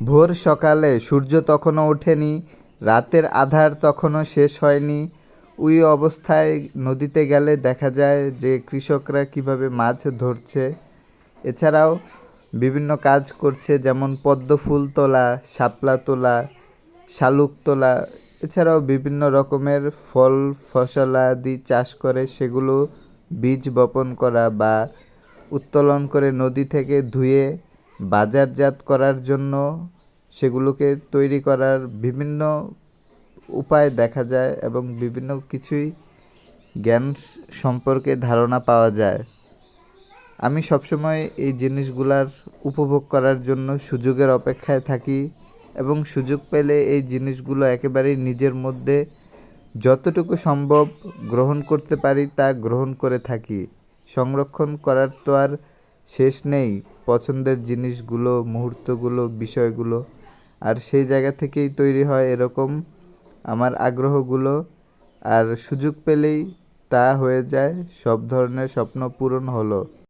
ভোর সকালে সূর্য তখনও ওঠেনি, রাতের আঁধার তখনও শেষ হয়নি। ওই অবস্থায় নদীতে গেলে দেখা যায় যে কৃষকরা কীভাবে মাছ ধরছে। এছাড়াও বিভিন্ন কাজ করছে, যেমন পদ্ম ফুল তোলা, শাপলা তোলা, শালুক তোলা। এছাড়াও বিভিন্ন রকমের ফল ফসলাদি চাষ করে সেগুলো বীজ বপন করা বা উত্তোলন করে নদী থেকে ধুয়ে বাজারজাত করার জন্য সেগুলোকে তৈরি করার বিভিন্ন উপায় দেখা যায় এবং বিভিন্ন কিছুই জ্ঞান সম্পর্কে ধারণা পাওয়া যায়। আমি সবসময় এই জিনিসগুলার উপভোগ করার জন্য সুযোগের অপেক্ষায় থাকি এবং সুযোগ পেলে এই জিনিসগুলো একেবারেই নিজের মধ্যে যতটুকু সম্ভব গ্রহণ করতে পারি তা গ্রহণ করে থাকি। সংরক্ষণ করার তো আর শেষ নেই পছন্দের জিনিসগুলো, মুহূর্তগুলো, বিষয়গুলো। আর সেই জায়গা থেকেই তৈরি হয় এরকম আমার আগ্রহগুলো। আর সুযোগ পেলেই তা হয়ে যায়, সব ধরনের স্বপ্ন পূরণ হলো।